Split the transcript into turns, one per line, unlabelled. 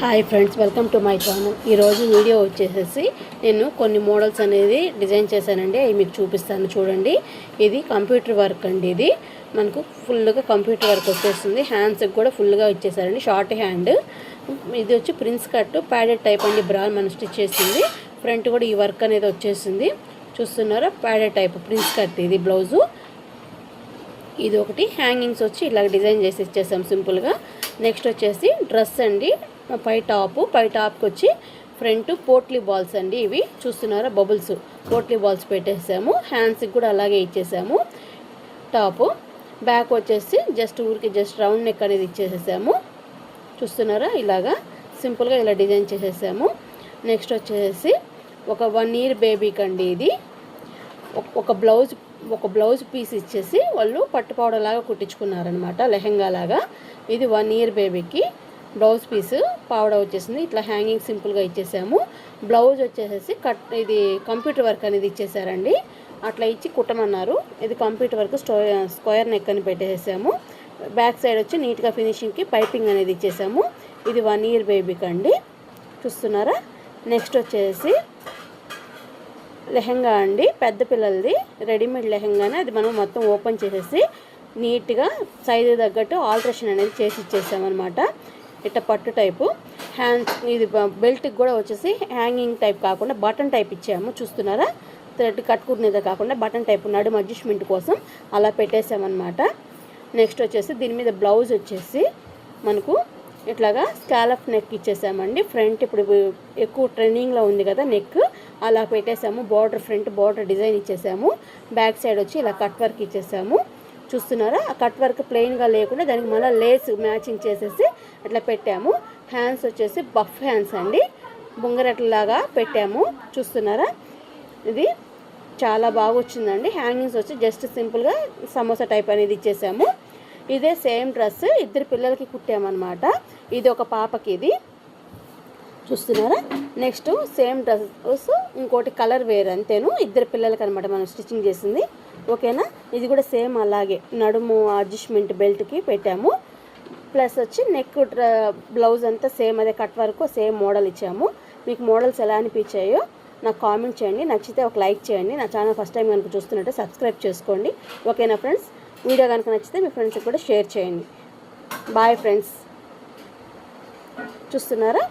Hi friends, welcome to my channel. ఈరోజు video వచ్చేసేసి నేను కొన్ని మోడల్స్ అనేది డిజైన్ చేశానండి. అవి మీకు చూపిస్తాను చూడండి. ఇది కంప్యూటర్ వర్క్ అండి. ఇది మనకు ఫుల్గా కంప్యూటర్ వర్క్ వచ్చేస్తుంది. హ్యాండ్స్కి కూడా ఫుల్గా ఇచ్చేసారండి, షార్ట్ హ్యాండ్. ఇది వచ్చి ప్రిన్స్ కట్ ప్యాడెడ్ టైప్ అండి. బ్రా మనం స్టిచ్ చేసింది. ఫ్రంట్ కూడా ఈ వర్క్ అనేది వచ్చేసింది. చూస్తున్నారా, ప్యాడెడ్ టైప్ ప్రిన్స్ కట్. ఇది బ్లౌజు. ఇది ఒకటి హ్యాంగింగ్స్ వచ్చి ఇలా డిజైన్ చేసి ఇచ్చేసాం సింపుల్గా. నెక్స్ట్ వచ్చేసి డ్రెస్ అండి. పై టాప్కి వచ్చి ఫ్రంట్ పోట్లీ బాల్స్ అండి. ఇవి చూస్తున్నారా, బబుల్స్ పోట్లీ బాల్స్ పెట్టేసాము. హ్యాండ్స్కి కూడా అలాగే ఇచ్చేసాము. టాపు బ్యాక్ వచ్చేసి జస్ట్ రౌండ్ నెక్ అనేది ఇచ్చేసేసాము. చూస్తున్నారా, ఇలాగా సింపుల్గా ఇలా డిజైన్ చేసేసాము. నెక్స్ట్ వచ్చేసి ఒక 1 year బేబీకి అండి. ఇది ఒక బ్లౌజ్ పీస్ ఇచ్చేసి వాళ్ళు పట్టుపౌడర్ లాగా కుట్టించుకున్నారనమాట, లెహెంగా లాగా. ఇది 1 year బేబీకి బ్లౌజ్ పీసు పావడా వచ్చేసింది. ఇట్లా హ్యాంగింగ్ సింపుల్గా ఇచ్చేసాము. బ్లౌజ్ వచ్చేసేసి ఇది కంప్యూటర్ వర్క్ అనేది ఇచ్చేసారండి. అట్లా ఇచ్చి కుట్టమన్నారు. ఇది కంప్యూటర్ వర్క్ స్క్వేర్ నెక్ అని పెట్టేసాము. బ్యాక్ సైడ్ వచ్చి నీట్గా ఫినిషింగ్కి పైపింగ్ అనేది ఇచ్చేసాము. ఇది 1 year బేబీకి అండి. చూస్తున్నారా. నెక్స్ట్ వచ్చేసి లెహెంగా అండి, పెద్ద పిల్లలది రెడీమేడ్ లెహెంగానే. అది మనం మొత్తం ఓపెన్ చేసేసి నీట్గా సైజు తగ్గట్టు ఆల్ట్రేషన్ అనేది చేసి ఇచ్చేసామన్నమాట. ఇట్లా పట్టు టైపు హ్యాండ్స్. ఇది బెల్ట్కి కూడా వచ్చేసి హ్యాంగింగ్ టైప్ కాకుండా బటన్ టైప్ ఇచ్చాము. చూస్తున్నారా, థ్రెడ్ కట్టుకునేదే కాకుండా బటన్ టైప్ నడుము అడ్జస్ట్మెంట్ కోసం అలా పెట్టేసామన్నమాట. నెక్స్ట్ వచ్చేసి దీని మీద బ్లౌజ్ వచ్చేసి మనకు ఇట్లాగా స్కాలప్ నెక్ ఇచ్చేసామండి. ఫ్రంట్ ఇప్పుడు ఎక్కువ ట్రెండింగ్లో ఉంది కదా నెక్, అలా పెట్టేసాము. ఫ్రంట్ బార్డర్ డిజైన్ ఇచ్చేసాము. బ్యాక్ సైడ్ వచ్చి ఇలా కట్ వర్క్ ఇచ్చేసాము. చూస్తున్నారా, ఆ కట్ వర్క్ ప్లెయిన్గా లేకుండా దానికి మళ్ళీ లేస్ మ్యాచింగ్ చేసేసి అట్లా పెట్టాము. హ్యాండ్స్ వచ్చేసి బఫ్ హ్యాండ్స్ అండి, బొంగరట్లాగా పెట్టాము. చూస్తున్నారా, ఇది చాలా బాగా వచ్చిందండి. హ్యాంగింగ్స్ వచ్చి జస్ట్ సింపుల్గా సమోసా టైప్ అనేది ఇచ్చేసాము. ఇదే సేమ్ డ్రెస్ 2 పిల్లలకి కుట్టామన్నమాట. ఇది ఒక పాపకి. ఇది చూస్తున్నారా. నెక్స్ట్ సేమ్ డ్రెస్ ఇంకోటి కలర్ వేర్, అంతేను. 2 పిల్లలకి అనమాట మనం స్టిచ్చింగ్ చేసింది. ఓకేనా. ఇది కూడా సేమ్ అలాగే నడుము అడ్జస్ట్మెంట్ బెల్ట్కి పెట్టాము. ప్లస్ వచ్చి నెక్ బ్లౌజ్ అంతా సేమ్ అదే కట్ వరకు సేమ్ మోడల్ ఇచ్చాము. మీకు మోడల్స్ ఎలా అనిపించాయో నాకు కామెంట్ చేయండి. నచ్చితే ఒక లైక్ చేయండి. నా ఛానల్ ఫస్ట్ టైం కనుక చూస్తున్నట్టే సబ్స్క్రైబ్ చేసుకోండి. ఓకేనా ఫ్రెండ్స్. వీడియో కనుక నచ్చితే మీ ఫ్రెండ్స్కి కూడా షేర్ చేయండి. Bye friends. చూస్తున్నారా.